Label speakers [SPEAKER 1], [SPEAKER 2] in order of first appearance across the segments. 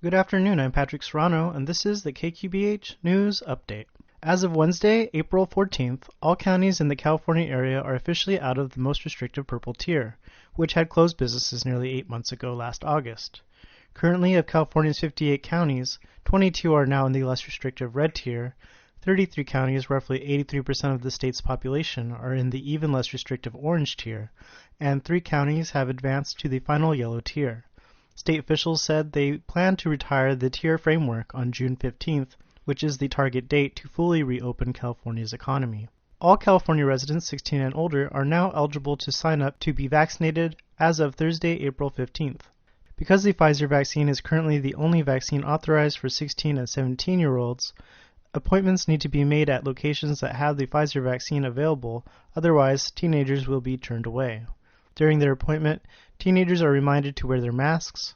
[SPEAKER 1] Good afternoon, I'm Patrick Serrano, and this is the KQBH News Update. As of Wednesday, April 14th, all counties in the California area are officially out of the most restrictive purple tier, which had closed businesses nearly 8 months ago last August. Currently, of California's 58 counties, 22 are now in the less restrictive red tier, 33 counties, roughly 83% of the state's population, are in the even less restrictive orange tier, and 3 counties have advanced to the final yellow tier. State officials said they plan to retire the tier framework on June 15th, which is the target date to fully reopen California's economy. All California residents 16 and older are now eligible to sign up to be vaccinated as of Thursday, April 15th. Because the Pfizer vaccine is currently the only vaccine authorized for 16 and 17-year-olds, appointments need to be made at locations that have the Pfizer vaccine available, otherwise teenagers will be turned away. During their appointment, teenagers are reminded to wear their masks,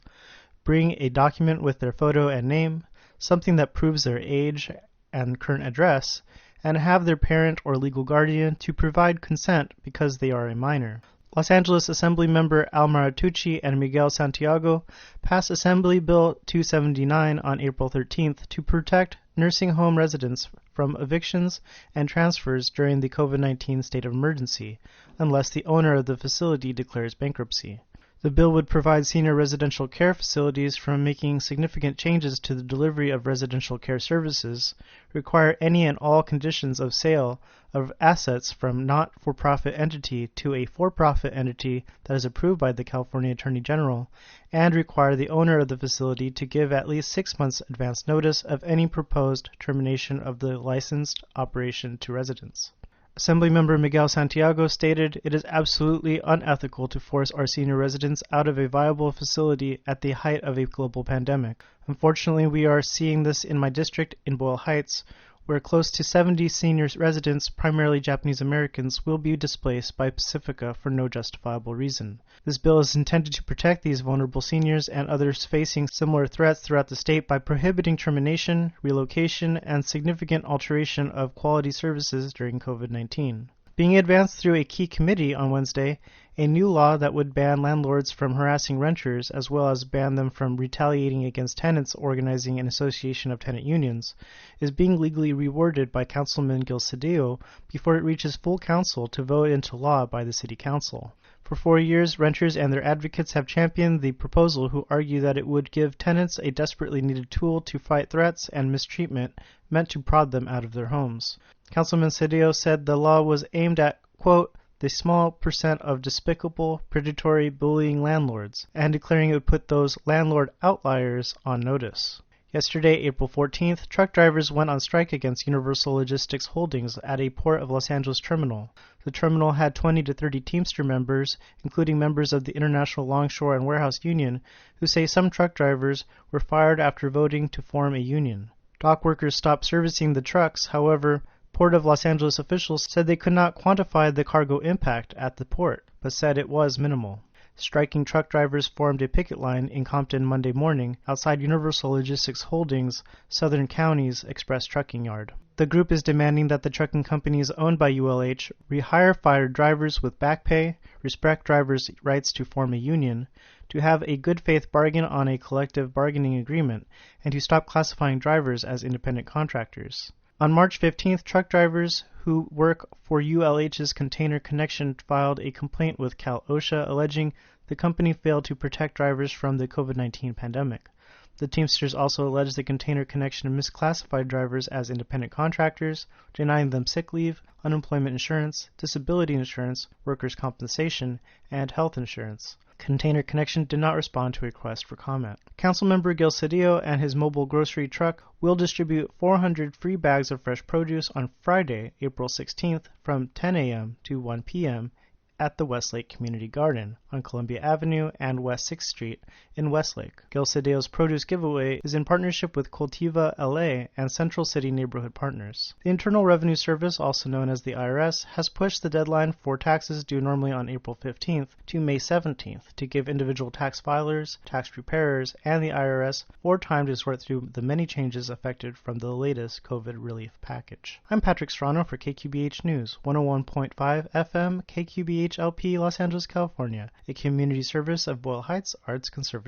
[SPEAKER 1] bring a document with their photo and name, something that proves their age and current address, and have their parent or legal guardian to provide consent because they are a minor. Los Angeles Assembly member Al Maratucci and Miguel Santiago passed Assembly Bill 279 on April 13th to protect nursing home residents from evictions and transfers during the COVID-19 state of emergency, unless the owner of the facility declares bankruptcy. The bill would provide senior residential care facilities from making significant changes to the delivery of residential care services, require any and all conditions of sale of assets from not-for-profit entity to a for-profit entity that is approved by the California Attorney General, and require the owner of the facility to give at least 6 months advance notice of any proposed termination of the licensed operation to residents. Assemblymember Miguel Santiago stated, "It is absolutely unethical to force our senior residents out of a viable facility at the height of a global pandemic. Unfortunately, we are seeing this in my district in Boyle Heights, where close to 70 senior residents, primarily Japanese Americans, will be displaced by Pacifica for no justifiable reason. This bill is intended to protect these vulnerable seniors and others facing similar threats throughout the state by prohibiting termination, relocation, and significant alteration of quality services during COVID-19. Being advanced through a key committee on Wednesday, a new law that would ban landlords from harassing renters as well as ban them from retaliating against tenants organizing an association of tenant unions is being legally reworded by Councilman Gil Cedillo before it reaches full council to vote into law by the City Council. For 4 years, renters and their advocates have championed the proposal, who argue that it would give tenants a desperately needed tool to fight threats and mistreatment meant to prod them out of their homes. Councilman Cedillo said the law was aimed at, quote, the small percent of despicable, predatory, bullying landlords, and declaring it would put those landlord outliers on notice. Yesterday, April 14th, truck drivers went on strike against Universal Logistics Holdings at a Port of Los Angeles terminal. The terminal had 20 to 30 Teamster members, including members of the International Longshore and Warehouse Union, who say some truck drivers were fired after voting to form a union. Dock workers stopped servicing the trucks, however, Port of Los Angeles officials said they could not quantify the cargo impact at the port, but said it was minimal. Striking truck drivers formed a picket line in Compton Monday morning outside Universal Logistics Holdings' Southern Counties Express Trucking Yard. The group is demanding that the trucking companies owned by ULH rehire fired drivers with back pay, respect drivers' rights to form a union, to have a good faith bargain on a collective bargaining agreement, and to stop classifying drivers as independent contractors. On March 15th, truck drivers who work for ULH's Container Connection filed a complaint with Cal OSHA alleging the company failed to protect drivers from the COVID-19 pandemic. The Teamsters also alleged the Container Connection misclassified drivers as independent contractors, denying them sick leave, unemployment insurance, disability insurance, workers' compensation, and health insurance. Container Connection did not respond to a request for comment. Councilmember Gil Cedillo and his mobile grocery truck will distribute 400 free bags of fresh produce on Friday, April 16th from 10 a.m. to 1 p.m. at the Westlake Community Garden on Columbia Avenue and West 6th Street in Westlake. Gil Cedillo's produce giveaway is in partnership with Cultiva LA and Central City Neighborhood Partners. The Internal Revenue Service, also known as the IRS, has pushed the deadline for taxes due normally on April 15th to May 17th to give individual tax filers, tax preparers, and the IRS more time to sort through the many changes affected from the latest COVID relief package. I'm Patrick Serrano for KQBH News, 101.5 FM, KQBH LP, Los Angeles, California, a community service of Boyle Heights Arts Conservatory.